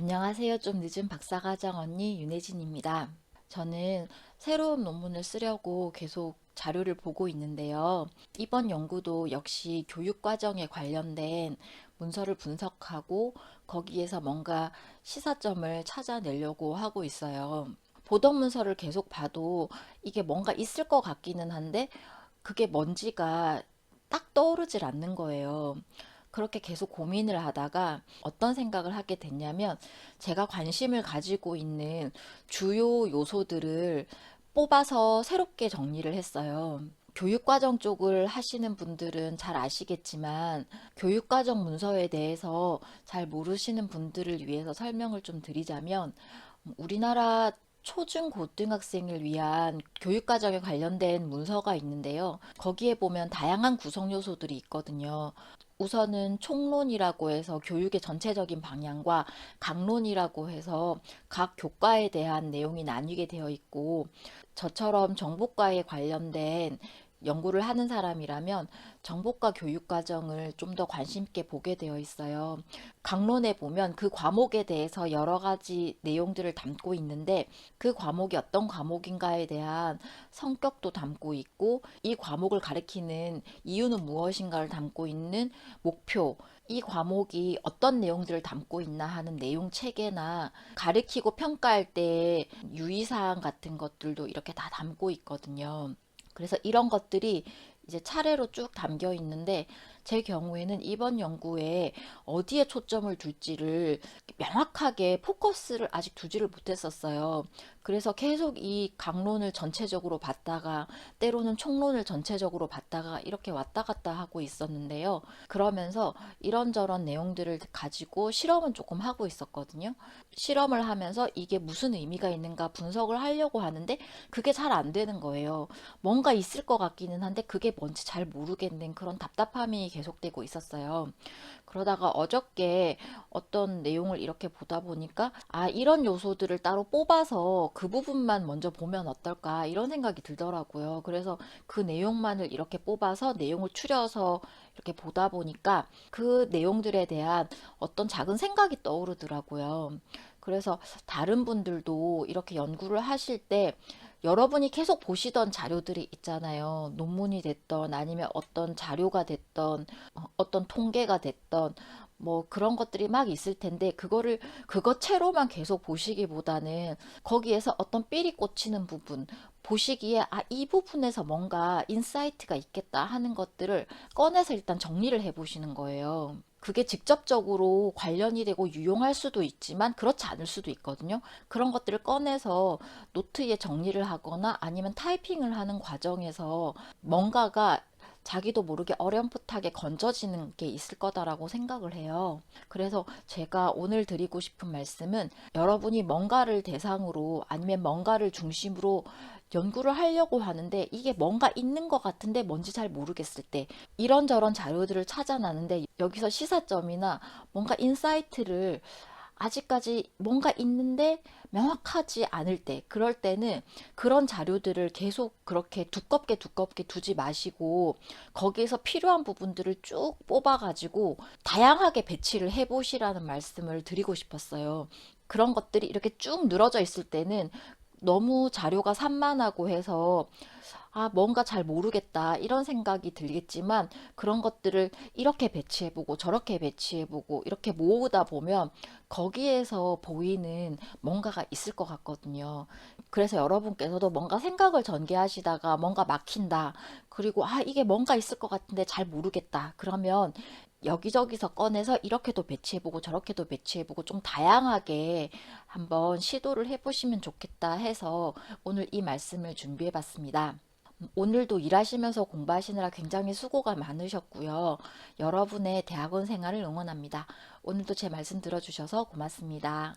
안녕하세요. 좀 늦은 박사과정 언니 윤혜진입니다. 저는 새로운 논문을 쓰려고 계속 자료를 보고 있는데요. 이번 연구도 역시 교육과정에 관련된 문서를 분석하고 거기에서 뭔가 시사점을 찾아내려고 하고 있어요. 보던 문서를 계속 봐도 이게 뭔가 있을 것 같기는 한데 그게 뭔지가 딱 떠오르질 않는 거예요. 그렇게 계속 고민을 하다가 어떤 생각을 하게 됐냐면 제가 관심을 가지고 있는 주요 요소들을 뽑아서 새롭게 정리를 했어요. 교육과정 쪽을 하시는 분들은 잘 아시겠지만 교육과정 문서에 대해서 잘 모르시는 분들을 위해서 설명을 좀 드리자면 우리나라 초중고등학생을 위한 교육과정에 관련된 문서가 있는데요. 거기에 보면 다양한 구성 요소들이 있거든요. 우선은 총론이라고 해서 교육의 전체적인 방향과 강론이라고 해서 각 교과에 대한 내용이 나뉘게 되어 있고, 저처럼 정보과에 관련된 연구를 하는 사람이라면 정보과 교육 과정을 좀 더 관심 있게 보게 되어 있어요. 강론에 보면 그 과목에 대해서 여러 가지 내용들을 담고 있는데 그 과목이 어떤 과목인가에 대한 성격도 담고 있고 이 과목을 가리키는 이유는 무엇인가를 담고 있는 목표, 이 과목이 어떤 내용들을 담고 있나 하는 내용 체계나 가르치고 평가할 때 유의사항 같은 것들도 이렇게 다 담고 있거든요. 그래서 이런 것들이 이제 차례로 쭉 담겨 있는데 제 경우에는 이번 연구에 어디에 초점을 둘지를 명확하게 포커스를 아직 두지를 못했었어요. 그래서 계속 이 강론을 전체적으로 봤다가 때로는 총론을 전체적으로 봤다가 이렇게 왔다 갔다 하고 있었는데요. 그러면서 이런저런 내용들을 가지고 실험은 조금 하고 있었거든요. 실험을 하면서 이게 무슨 의미가 있는가 분석을 하려고 하는데 그게 잘 안 되는 거예요. 뭔가 있을 것 같기는 한데 그게 뭔지 잘 모르겠는 그런 답답함이 계속되고 있었어요. 그러다가 어저께 어떤 내용을 이렇게 보다 보니까 아, 이런 요소들을 따로 뽑아서 그 부분만 먼저 보면 어떨까 이런 생각이 들더라고요. 그래서 그 내용만을 이렇게 뽑아서 내용을 추려서 이렇게 보다 보니까 그 내용들에 대한 어떤 작은 생각이 떠오르더라고요. 그래서 다른 분들도 이렇게 연구를 하실 때 여러분이 계속 보시던 자료들이 있잖아요. 논문이 됐던 아니면 어떤 자료가 됐던 어떤 통계가 됐던 뭐 그런 것들이 막 있을 텐데 그거를 그것채로만 계속 보시기보다는 거기에서 어떤 삘이 꽂히는 부분 보시기에 아, 이 부분에서 뭔가 인사이트가 있겠다 하는 것들을 꺼내서 일단 정리를 해 보시는 거예요. 그게 직접적으로 관련이 되고 유용할 수도 있지만 그렇지 않을 수도 있거든요. 그런 것들을 꺼내서 노트에 정리를 하거나 아니면 타이핑을 하는 과정에서 뭔가가 자기도 모르게 어렴풋하게 건져지는 게 있을 거다라고 생각을 해요. 그래서 제가 오늘 드리고 싶은 말씀은 여러분이 뭔가를 대상으로 아니면 뭔가를 중심으로 연구를 하려고 하는데 이게 뭔가 있는 것 같은데 뭔지 잘 모르겠을 때 이런저런 자료들을 찾아나는데 여기서 시사점이나 뭔가 인사이트를 아직까지 뭔가 있는데 명확하지 않을 때, 그럴 때는 그런 자료들을 계속 그렇게 두껍게 두껍게 두지 마시고 거기에서 필요한 부분들을 쭉 뽑아가지고 다양하게 배치를 해보시라는 말씀을 드리고 싶었어요. 그런 것들이 이렇게 쭉 늘어져 있을 때는 너무 자료가 산만하고 해서 아, 뭔가 잘 모르겠다 이런 생각이 들겠지만 그런 것들을 이렇게 배치해보고 저렇게 배치해보고 이렇게 모으다 보면 거기에서 보이는 뭔가가 있을 것 같거든요. 그래서 여러분께서도 뭔가 생각을 전개하시다가 뭔가 막힌다. 그리고 아, 이게 뭔가 있을 것 같은데 잘 모르겠다. 그러면 여기저기서 꺼내서 이렇게도 배치해보고 저렇게도 배치해보고 좀 다양하게 한번 시도를 해보시면 좋겠다 해서 오늘 이 말씀을 준비해봤습니다. 오늘도 일하시면서 공부하시느라 굉장히 수고가 많으셨고요. 여러분의 대학원 생활을 응원합니다. 오늘도 제 말씀 들어주셔서 고맙습니다.